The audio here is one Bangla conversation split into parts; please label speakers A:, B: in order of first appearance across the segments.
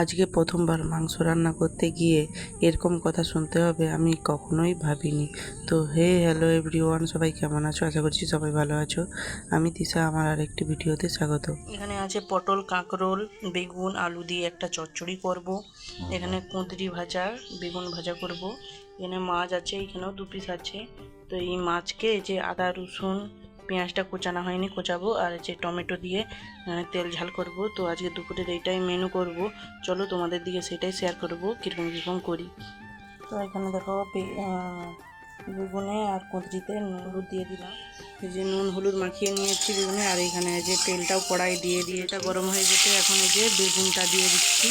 A: আজকে প্রথমবার মাংস রান্না করতে গিয়ে এরকম কথা শুনতে হবে আমি কখনোই ভাবিনি। তো হ্যালো এভরিওয়ান, সবাই কেমন আছো? আশা করছি সবাই ভালো আছো। আমি তিশা, আমার আরেকটি ভিডিওতে স্বাগত। এখানে আছে পটল, কাঁকরোল, বেগুন, আলু দিয়ে একটা চচ্চড়ি করব। এখানে কুঁদরি ভাজা, বেগুন ভাজা করব। এখানে মাছ আছে, এখানেও 2 পিস আছে। তো এই মাছকে যে আদা রসুন পেঁয়াজটা কোচানো হয়নি, কোচাবো, আর যে টমেটো দিয়ে তেল ঝাল করব। তো আজকে দুপুরের এইটাই মেনু করব। চলো তোমাদের দিকে সেটাই শেয়ার করবো কীরকম করি। তো এখানে দেখো বেগুনে আর কুঁদরিতে নুন হলুদ দিয়ে দিলাম। এই যে নুন হলুদ মাখিয়ে নিয়েছি বেগুনে, আর এখানে যে তেলটাও কড়াই দিয়ে এটা গরম হয়ে যেতে এখন এই যে বেগুনটা দিয়ে দিচ্ছি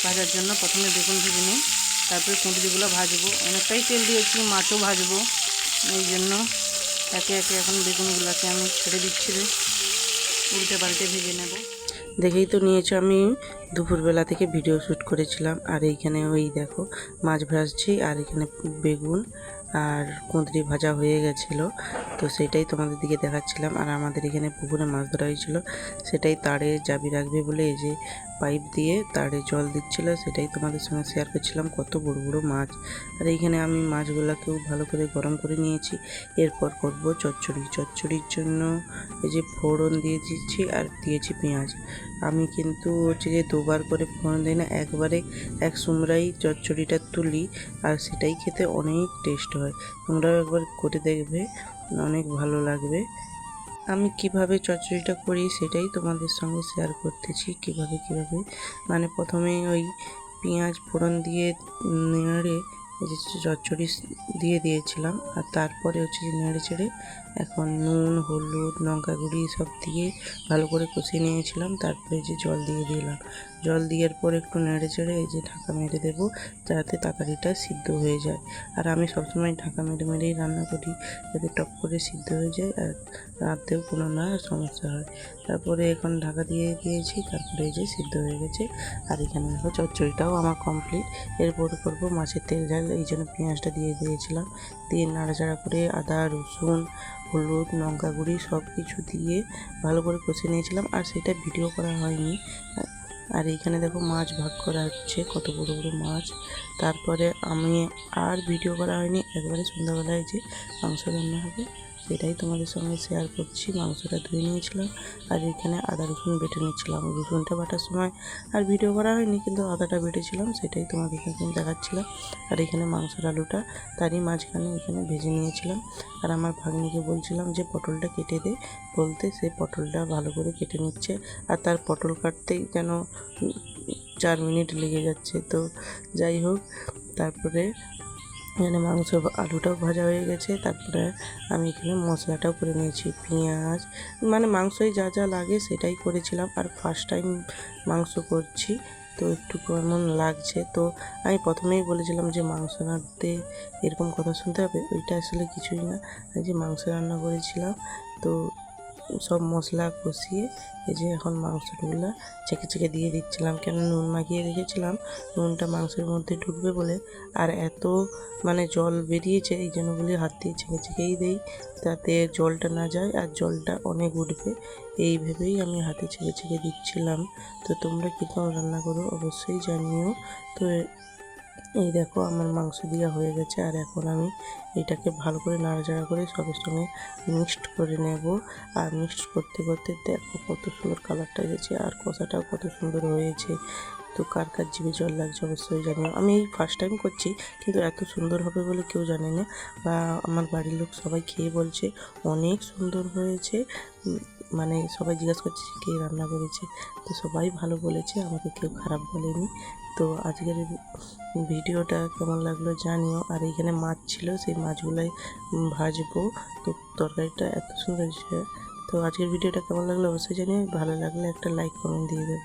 A: ভাজার জন্য। প্রথমে বেগুন ভেজে নিই, তারপরে কুঁদরিগুলো ভাজবো। অনেকটাই তেল দিয়েছি, মাছও ভাজবো, এই জন্য একে একে এখন বেগুনগুলোকে আমি ছেড়ে দিচ্ছি, উল্টে পাল্টে ভেজে নেব। দেখেই তো নিয়েছো, আমি দুপুরবেলা থেকে ভিডিও শ্যুট করেছিলাম। আর এইখানে ওই দেখো মাছ ভাজছি, আর এখানে বেগুন আর কুঁদরি ভাজা হয়ে গেছিলো, তো সেটাই তোমাদের দিকে দেখাচ্ছিলাম। আর আমাদের এখানে পুকুরে মাছ ধরা হয়েছিল, সেটাই তারে জাবি রাখবে বলে এই যে পাইপ দিয়ে তারে জল দিচ্ছিল, সেটাই তোমাদের সঙ্গে শেয়ার করছিলাম। কত বড় বড় মাছ। আর এইখানে আমি মাছগুলোকেও ভালো করে গরম করে নিয়েছি। এরপর করব চচ্চড়ির জন্য এই যে ফোড়ন দিয়ে দিচ্ছি আর দিয়েছি পেঁয়াজ। আমি কিন্তু হচ্ছে যে দুবার করে ফোড়ন দিই না, একবারে এক সুমরাই চচ্চড়িটা তুলি, আর সেটাই খেতে অনেক টেস্ট হয়। তোমরাও একবার করে দেখবে, অনেক ভালো লাগবে। আমি কিভাবে চচ্চড়িটা করি সেটাই তোমাদের সঙ্গে শেয়ার করতেছি। কিভাবে মানে প্রথমে ওই পেঁয়াজ ফোড়ন দিয়ে নেড়ে এই যে চচ্চড়ি দিয়ে দিয়েছিলাম, আর তারপরে হচ্ছে যে নেড়ে চেড়ে এখন নুন হলুদ লঙ্কা গুঁড়ি সব দিয়ে ভালো করে কষিয়ে নিয়েছিলাম। তারপরে যে জল দিয়ে দিলাম, জল দেওয়ার পর একটু নেড়ে চেড়ে এই যে ঢাকা মেরে দেবো, যাতে তরকারিটা সিদ্ধ হয়ে যায়। আর আমি সবসময় ঢাকা মেরেই রান্না করি, যাতে টক করে সিদ্ধ হয়ে যায় আর রাতেও কোনো না সমস্যা হয়। তারপরে এখন ঢাকা দিয়ে দিয়েছি, তারপরে এই যে সিদ্ধ হয়ে গেছে। আর এখানে দেখো চচ্চড়িটাও আমার কমপ্লিট। এরপর করবো মাছের তেল ঝাল, এই জন্য পেঁয়াজটা দিয়ে দিয়েছিলাম, দিয়ে নাড়াচাড়া করে আদা রসুন হলুদ লঙ্কা গুঁড়ি সব কিছু দিয়ে ভালো করে কষে নিয়েছিলাম, আর সেটা ভিডিও করা হয়নি। আর এইখানে দেখো মাছ ভাগ করা হচ্ছে, কত বড় বড় মাছ। তারপরে আমি আর ভিডিও করা হয়নি, একবারে সন্ধ্যাবেলায় যে মাংস রান্না হবে সেটাই তোমাদের সঙ্গে শেয়ার করছি। মাংসটা ধুয়ে নিয়েছিলাম, আর এখানে আদা রসুন বেটে নিচ্ছিলাম। রসুনটা বাটার সময় আর ভিডিও করা হয়নি, কিন্তু আদাটা বেটেছিলাম, সেটাই তোমাদের সঙ্গে দেখাচ্ছিলাম। আর এখানে মাংসের আলুটা তারই মাঝখানে এখানে ভেজে নিয়েছিলাম। আর আমার ভাগ্নিকে বলছিলাম যে পটলটা কেটে দে, বলতে সে পটলটা ভালো করে কেটে নিচ্ছে। আর তার পটল কাটতেই যেন 4 মিনিট লেগে যাচ্ছে। তো যাই হোক, তারপরে এখানে মাংস আলুটাও ভাজা হয়ে গেছে। তারপরে আমি এখানে মশলাটাও করে নিয়েছি, পেঁয়াজ মানে মাংসই যা যা লাগে সেটাই করেছিলাম। আর ফার্স্ট টাইম মাংস করছি, তো একটু কেমন লাগছে। তো আমি প্রথমেই বলেছিলাম যে মাংস রাঁধতে এরকম কথা শুনতে হবে, ওইটা আসলে কিছুই না। এই যে মাংস রান্না করেছিলাম, তো সব মশলা কষিয়ে এই যে এখন মাংসগুলো ছেঁকে দিয়ে দিচ্ছিলাম, কেন নুন মাখিয়ে রেখেছিলাম, নুনটা মাংসের মধ্যে ঢুকবে বলে। আর এত মানে জল বেরিয়েছে, এই জন্য বলি হাত দিয়ে ছেঁকেই দেই, যাতে জলটা না যায়, আর জলটা অনেক উঠবে, এই ভেবেই আমি হাতে ছেঁকে দিচ্ছিলাম। তো তোমরা কীরকম রান্না করো অবশ্যই জানিও। তো এই দেখো আমার মাংস দেওয়া হয়ে গেছে, আর এখন আমি এটাকে ভালো করে নাড়াচাড়া করে সবের সঙ্গে মিক্সড করে নেব। আর মিক্সড করতে করতে দেখো কত সুন্দর কালারটা এসেছে, আর কষাটাও কত সুন্দর হয়েছে। তো কার কার জিভে জল লাগছে অবশ্যই জানিও। আমি এই ফার্স্ট টাইম করছি, কিন্তু এত সুন্দর হবে বলে কেউ জানে না, বা আমার বাড়ির লোক সবাই খেয়ে বলছে অনেক সুন্দর হয়েছে। মানে সবাই জিজ্ঞাসা করছে কে রান্না করেছে, তো সবাই ভালো বলেছে, আমাকে কেউ খারাপ বলেনি। তো আজকের ভিডিওটা কেমন লাগলো জানিও। আর এইখানে মাছ ছিল, সেই মাছগুলাই ভাজবো। তো তরকারিটা এত সুন্দর হয়েছে। তো আজকের ভিডিওটা কেমন লাগলো অবশ্যই জানিও, ভালো লাগলে একটা লাইক কমেন্ট দিয়ে দেবে।